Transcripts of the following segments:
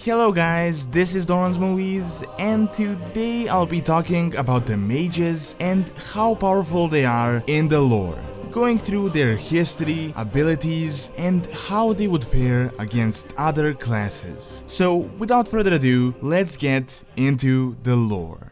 Hello guys, this is Doronsmovies, and today I'll be talking about the mages and how powerful they are in the lore, going through their history, abilities, and how they would fare against other classes. So without further ado, let's get into the lore.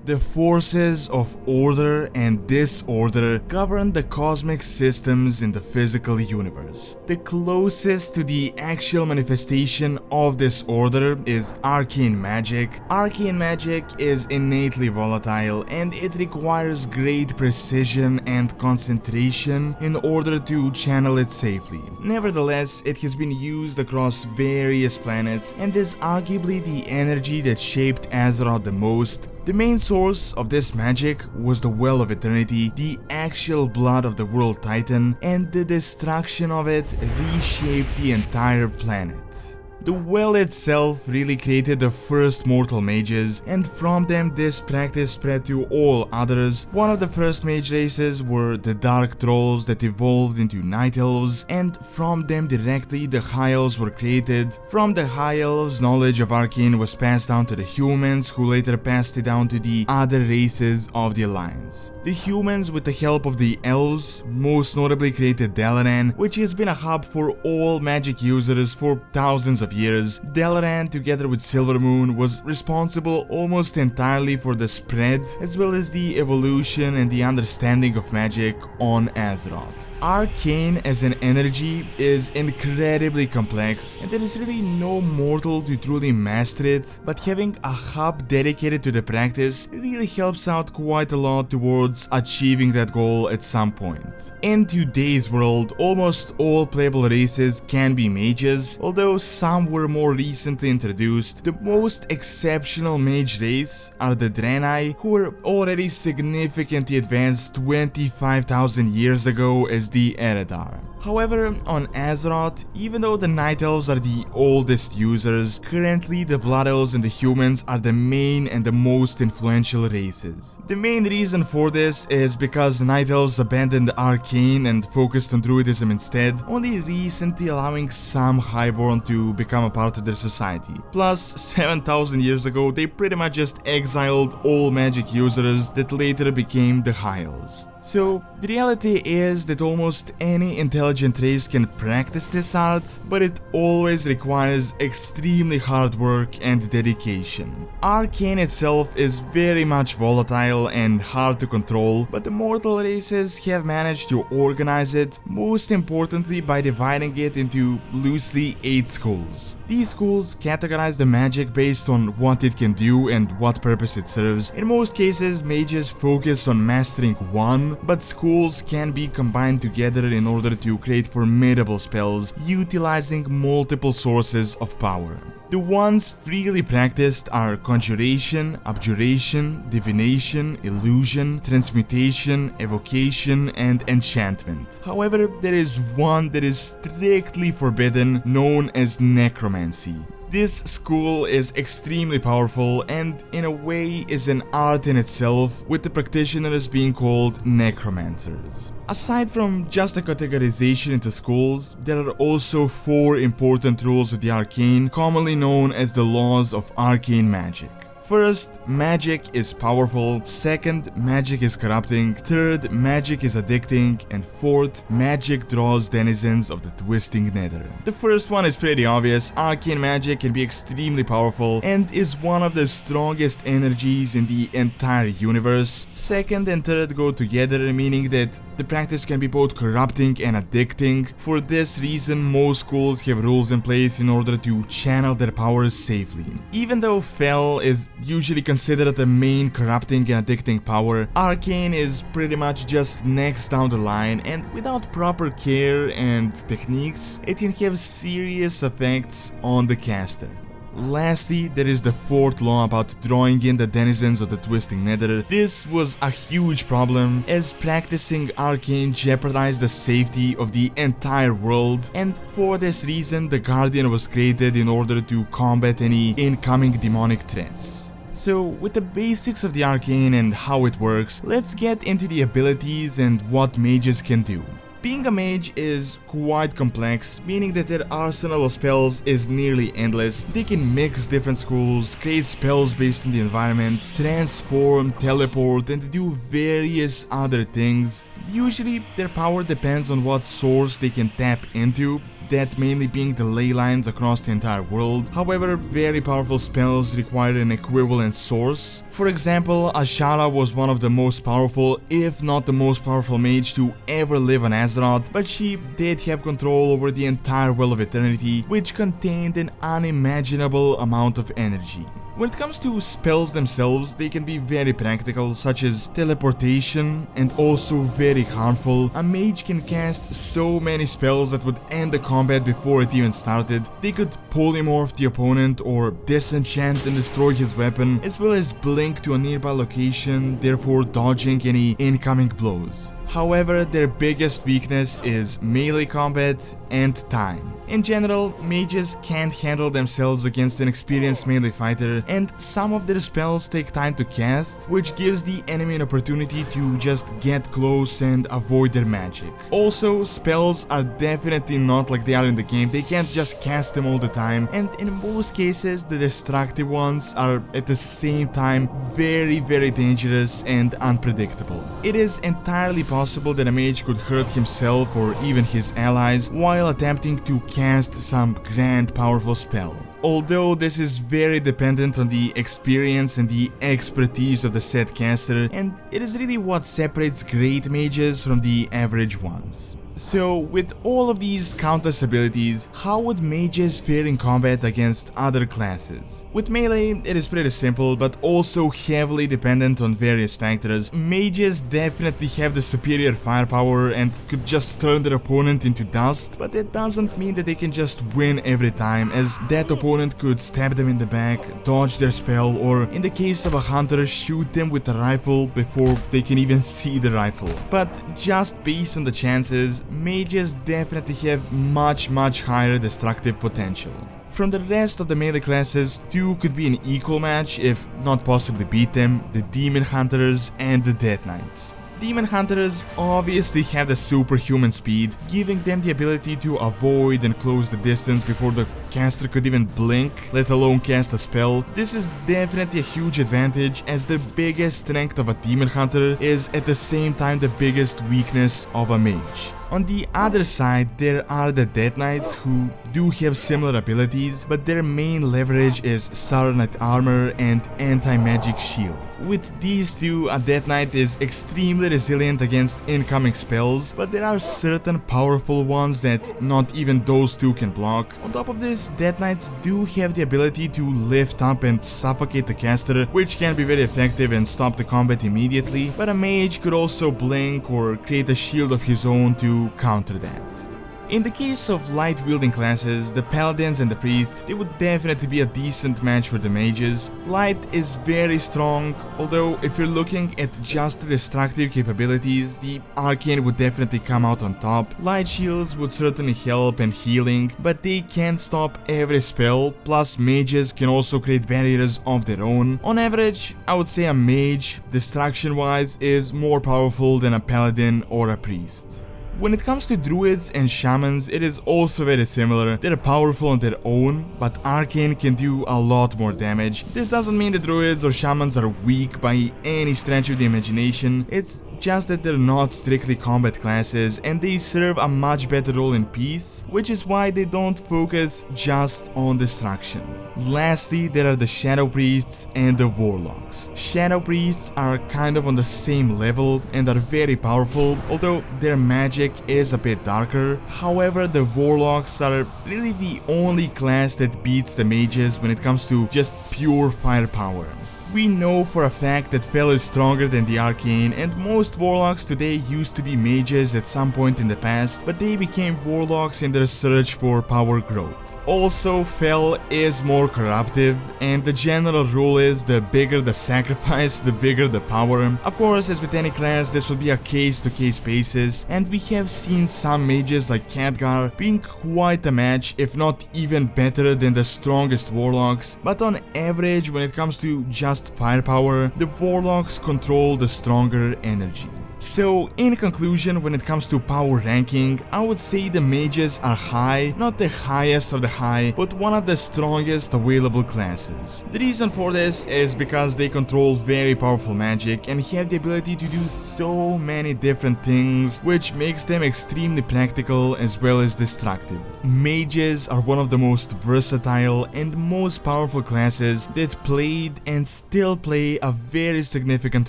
The forces of order and disorder govern the cosmic systems in the physical universe. The closest to the actual manifestation of this order is arcane magic. Arcane magic is innately volatile and it requires great precision and concentration in order to channel it safely. Nevertheless, it has been used across various planets and is arguably the energy that shaped Azeroth the most. The main source of this magic was the Well of Eternity, the actual blood of the World Titan, and the destruction of it reshaped the entire planet. The well itself really created the first mortal mages, and from them this practice spread to all others. One of the first mage races were the Dark Trolls that evolved into Night Elves, and from them directly the High Elves were created. From the High Elves, knowledge of arcane was passed down to the humans, who later passed it down to the other races of the Alliance. The humans, with the help of the Elves, most notably created Dalaran, which has been a hub for all magic users for thousands of years. Dalaran, together with Silvermoon, was responsible almost entirely for the spread as well as the evolution and the understanding of magic on Azeroth. Arcane as an energy is incredibly complex, and there is really no mortal to truly master it, but having a hub dedicated to the practice really helps out quite a lot towards achieving that goal at some point. In today's world, almost all playable races can be mages, although some were more recently introduced. The most exceptional mage race are the Draenei, who were already significantly advanced 25,000 years ago as the Eredar. However, on Azeroth, even though the Night Elves are the oldest users, currently the Blood Elves and the humans are the main and the most influential races. The main reason for this is because the Night Elves abandoned Arcane and focused on Druidism instead, only recently allowing some Highborn to become a part of their society. Plus, 7,000 years ago, they pretty much just exiled all magic users that later became the High Elves. So, the reality is that almost any intelligent race can practice this art, but it always requires extremely hard work and dedication. Arcane itself is very much volatile and hard to control, but the mortal races have managed to organize it, most importantly by dividing it into loosely 8 schools. These schools categorize the magic based on what it can do and what purpose it serves. In most cases, mages focus on mastering one, but schools can be combined together in order to create formidable spells, utilizing multiple sources of power. The ones freely practiced are Conjuration, Abjuration, Divination, Illusion, Transmutation, Evocation, and Enchantment. However, there is one that is strictly forbidden, known as Necromancy. This school is extremely powerful and in a way is an art in itself, with the practitioners being called necromancers. Aside from just a categorization into schools, there are also 4 important rules of the arcane, commonly known as the laws of arcane magic. First, magic is powerful. Second, magic is corrupting. Third, magic is addicting. And fourth, magic draws denizens of the twisting nether. The first one is pretty obvious. Arcane magic can be extremely powerful and is one of the strongest energies in the entire universe. Second and third go together, meaning that the practice can be both corrupting and addicting. For this reason, most schools have rules in place in order to channel their powers safely. Even though Fel is usually considered the main corrupting and addicting power, arcane is pretty much just next down the line, and without proper care and techniques, it can have serious effects on the caster. Lastly, there is the 4th law about drawing in the denizens of the twisting nether. This was a huge problem, as practicing arcane jeopardized the safety of the entire world, and for this reason the Guardian was created in order to combat any incoming demonic threats. So, with the basics of the arcane and how it works, let's get into the abilities and what mages can do. Being a mage is quite complex, meaning that their arsenal of spells is nearly endless. They can mix different schools, create spells based on the environment, transform, teleport, and do various other things. Usually, their power depends on what source they can tap into, that mainly being the ley lines across the entire world. However, very powerful spells require an equivalent source. For example, Ashara was one of the most powerful, if not the most powerful mage to ever live on Azeroth, but she did have control over the entire Well of Eternity, which contained an unimaginable amount of energy. When it comes to spells themselves, they can be very practical, such as teleportation, and also very harmful. A mage can cast so many spells that would end the combat before it even started. They could polymorph the opponent or disenchant and destroy his weapon, as well as blink to a nearby location, therefore dodging any incoming blows. However, their biggest weakness is melee combat and time. In general, mages can't handle themselves against an experienced melee fighter, and some of their spells take time to cast, which gives the enemy an opportunity to just get close and avoid their magic. Also, spells are definitely not like they are in the game. They can't just cast them all the time, and in most cases, the destructive ones are at the same time very dangerous and unpredictable. It is entirely possible that a mage could hurt himself or even his allies while attempting to cast some grand powerful spell. Although this is very dependent on the experience and the expertise of the said caster, and it is really what separates great mages from the average ones. So, with all of these countless abilities, how would mages fare in combat against other classes? With melee, it is pretty simple, but also heavily dependent on various factors. Mages definitely have the superior firepower and could just turn their opponent into dust, but that doesn't mean that they can just win every time, as that opponent could stab them in the back, dodge their spell, or in the case of a hunter, shoot them with a rifle before they can even see the rifle. But just based on the chances, mages definitely have much higher destructive potential. From the rest of the melee classes, two could be an equal match, if not possibly beat them: the Demon Hunters and the Death Knights. Demon Hunters obviously have the superhuman speed, giving them the ability to avoid and close the distance before the caster could even blink, let alone cast a spell. This is definitely a huge advantage, as the biggest strength of a Demon Hunter is at the same time the biggest weakness of a mage. On the other side, there are the Death Knights, who do have similar abilities, but their main leverage is Sour Knight armor and anti-magic shield. With these two, a Death Knight is extremely resilient against incoming spells, but there are certain powerful ones that not even those two can block. On top of this, Death Knights do have the ability to lift up and suffocate the caster, which can be very effective and stop the combat immediately, but a mage could also blink or create a shield of his own to counter that. In the case of light-wielding classes, the Paladins and the Priests, they would definitely be a decent match for the mages. Light is very strong, although if you're looking at just the destructive capabilities, the Arcane would definitely come out on top. Light shields would certainly help and healing, but they can't stop every spell, plus mages can also create barriers of their own. On average, I would say a mage, destruction-wise, is more powerful than a Paladin or a Priest. When it comes to druids and shamans, it is also very similar. They're powerful on their own, but arcane can do a lot more damage. This doesn't mean the druids or shamans are weak by any stretch of the imagination. It's just that they're not strictly combat classes, and they serve a much better role in peace, which is why they don't focus just on destruction. Lastly, there are the Shadow Priests and the Warlocks. Shadow Priests are kind of on the same level and are very powerful, although their magic is a bit darker. However, the Warlocks are really the only class that beats the mages when it comes to just pure firepower. We know for a fact that Fel is stronger than the Arcane, and most Warlocks today used to be mages at some point in the past, but they became Warlocks in their search for power growth. Also, Fel is more corruptive, and the general rule is the bigger the sacrifice, the bigger the power. Of course, as with any class, this will be a case-to-case basis, and we have seen some mages like Khadgar being quite a match, if not even better than the strongest Warlocks, but on average, when it comes to just firepower, the Warlocks control the stronger energy. So in conclusion, when it comes to power ranking, I would say the mages are high, not the highest of the high, but one of the strongest available classes. The reason for this is because they control very powerful magic and have the ability to do so many different things, which makes them extremely practical as well as destructive. Mages are one of the most versatile and most powerful classes that played and still play a very significant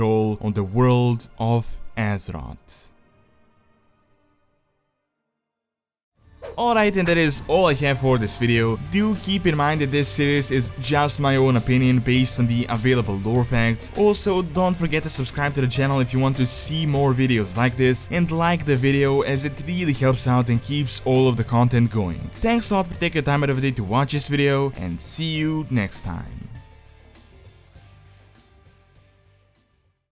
role on the world of Azeroth. Alright, and that is all I have for this video. Do keep in mind that this series is just my own opinion based on the available lore facts. Also, don't forget to subscribe to the channel if you want to see more videos like this, and like the video as it really helps out and keeps all of the content going. Thanks a lot for taking time out of the day to watch this video, and see you next time.